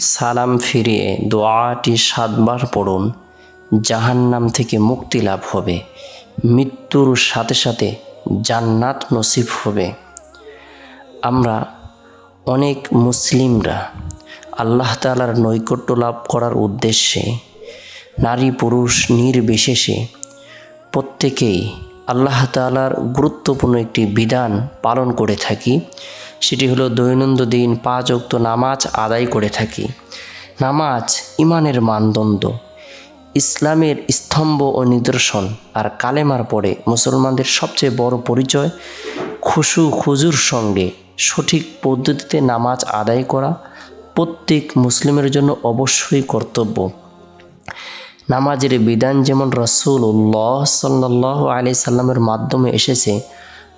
সালাম ফিরিয়ে দোয়াটি 7 বার পড়ুন। জাহান্নাম থেকে মুক্তি লাভ হবে, মৃত্যুর সাথে সাথে জান্নাত নসিব হবে। আমরা অনেক মুসলিমরা আল্লাহ তাআলার নৈকট্য লাভ করার উদ্দেশ্যে নারী পুরুষ নির্বিশেষে প্রত্যেকেই আল্লাহ তাআলার গুরুত্বপূর্ণ একটি বিধান পালন করে থাকি। সেটি হলো দৈনন্দিন 5 ওয়াক্ত নামাজ আদায় করে থাকি। নামাজ ইমানের মানদণ্ড, ইসলামের স্তম্ভ ও নিদর্শন। আর কালেমার পরে মুসলমানদের সবচেয়ে বড় পরিচয় খুশু খুজুর সঙ্গে সঠিক পদ্ধতিতে নামাজ আদায় করা প্রত্যেক মুসলিমের জন্য অবশ্যই কর্তব্য। নামাজের বিধান যেমন রাসূলুল্লাহ সাল্লাল্লাহু আলাইহি সাল্লামের মাধ্যমে এসেছে,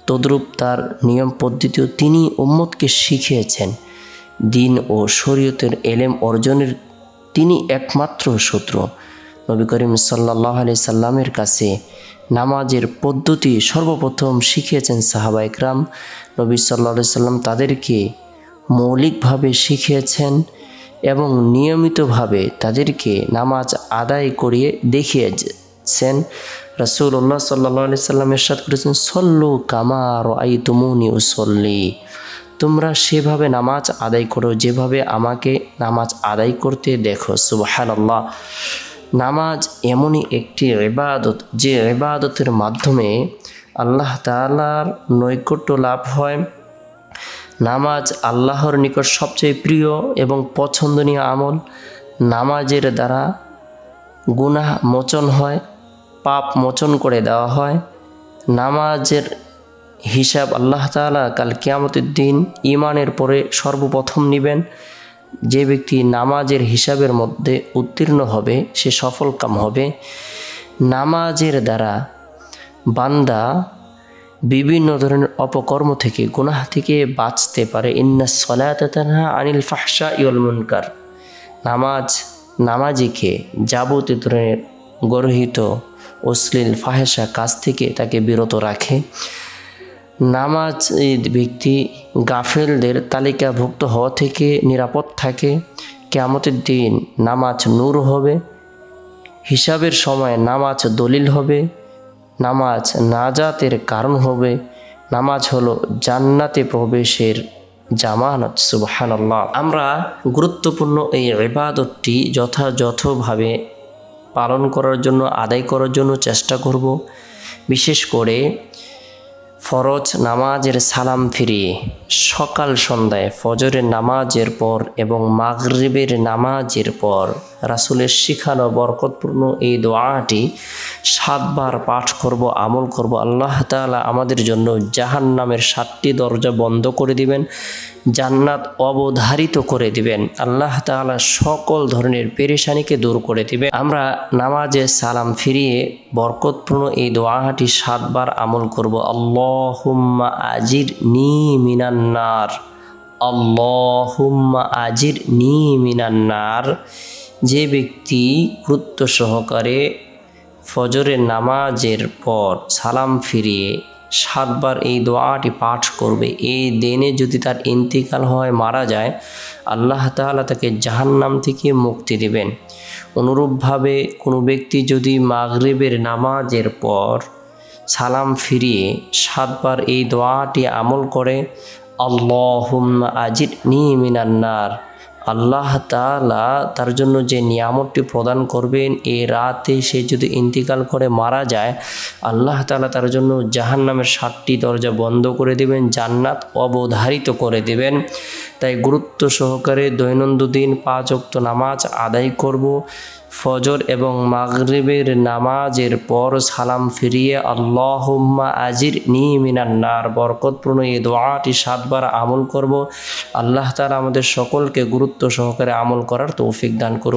তদ্রূপ তার নিয়ম পদ্ধতিও তিনি উম্মতকে শিখিয়েছেন। দিন ও শরীয়তের এলেম অর্জনের তিনি একমাত্র সূত্র। নবী করিম সাল্লাল্লাহু আলাইহি সাল্লামের কাছে নামাজের পদ্ধতি সর্বপ্রথম শিখিয়েছেন সাহাবায়ে কেরাম। নবী সাল্লাল্লাহু আলাইহি সাল্লাম তাদেরকে মৌলিকভাবে শিখিয়েছেন এবং নিয়মিতভাবে তাদেরকে নামাজ আদায় করিয়ে দেখিয়েছেন। রাসূলুল্লাহ সাল্লাল্লাহু আলাইহি সাল্লাম ইরশাদ করেছেন, সল্লু কামা রাআইতুমুনি উসল্লি। তোমরা সেভাবে নামাজ আদায় করো যেভাবে আমাকে নামাজ আদায় করতে দেখো। সুবহানাল্লাহ। নামাজ এমনই একটি ইবাদত যে ইবাদতের মাধ্যমে আল্লাহ তাআলার নৈকট্য লাভ হয়। নামাজ আল্লাহর নিকট সবচেয়ে প্রিয় এবং পছন্দনীয় আমল। নামাজের দ্বারা গুনাহ মোচন হয়, পাপ মোচন করে দেওয়া হয়। নামাজের হিসাব আল্লাহ তাআলা কাল কিয়ামতের দিন ঈমানের পরে সর্বপ্রথম নেবেন। যে ব্যক্তি নামাজের হিসাবের মধ্যে উত্তীর্ণ হবে সে সফলকাম হবে। নামাজের দ্বারা বান্দা বিভিন্ন ধরনের অপকর্ম থেকে গুনাহ থেকে বাঁচতে পারে। ইন্নাস সালাতা তানহা আনিল ফাহশাই ওয়াল মুনকার। নামাজিকে যাবতীয় ধরনের গর্হিত অশ্লীল ফাহেসা কাজ থেকে তাকে বিরত রাখে। নামাজ ব্যক্তি গাফেলদের তালিকাভুক্ত হওয়া থেকে নিরাপদ থাকে। কিয়ামতের দিন নামাজ নূর হবে, হিসাবের সময় নামাজ দলিল হবে, নামাজ নাজাতের কারণ হবে। নামাজ হলো জান্নাতে প্রবেশের জামানত। সুবহানাল্লাহ। আমরা গুরুত্বপূর্ণ এই ইবাদতটি যথাযথভাবে পালন করার জন্য, আদায় করার জন্য চেষ্টা করব। বিশেষ করে ফরজ নামাজের সালাম ফিরিয়ে সকাল সন্ধ্যায় ফজরের নামাজের পর এবং মাগরিবের নামাজের পর রাসূলের শিখানো বরকতপূর্ণ এই দোয়াটি 7 বার পাঠ করব, আমল করব। আল্লাহ তাআলা আমাদের জন্য জাহান্নামের 7টি দরজা বন্ধ করে দিবেন, জান্নাত অবধারিত করে দিবেন। আল্লাহ তাআলা সকল ধরনের পেরেশানিকে দূর করে দিবেন। আমরা নামাজে সালাম ফিরিয়ে বরকতপূর্ণ এই দোয়াটি 7 বার আমল করব। আল্লাহুম্মা আজিরনি মিনান নার, আল্লাহুম্মা আজিরনি মিনান নার। যে ব্যক্তি গুরুত্ব সহকারে ফজরের নামাজের পর সালাম ফিরিয়ে 7 বার এই দোয়াটি পাঠ করবে, এই দিনে যদি তার ইন্তিকাল হয়, মারা যায়, আল্লাহ তাআলা তাকে জাহান্নাম থেকে মুক্তি দিবেন। অনুরূপভাবে কোনো ব্যক্তি যদি মাগরিবের নামাজের পর সালাম ফিরিয়ে 7 বার এই দোয়াটি আমল করে, আল্লাহুম্মা আজিরনি মিনান নার, আল্লাহ তাআলা তার জন্য যে নিয়ামতটি প্রদান করবেন, এই রাতে সে যদি ইন্তিকাল করে মারা যায়, আল্লাহ তাআলা তার জন্য জাহান্নামের 7টি দরজা বন্ধ করে দিবেন, জান্নাত অবধারিত করে দিবেন। তাই গুরুত্ব সহকারে দৈনন্দিন 5 ওয়াক্ত নামাজ আদায় করব। ফজর এবং মাগরিবের নামাজের পর সালাম ফিরিয়ে আল্লাহুম্মা আজিরনি মিনান নার বরকতপূর্ণ এই দোয়াটি 7 বার আমল করব। আল্লাহ তাআলা আমাদের সকলকে গুরুত্ব সহকারে আমল করার তৌফিক দান করুন।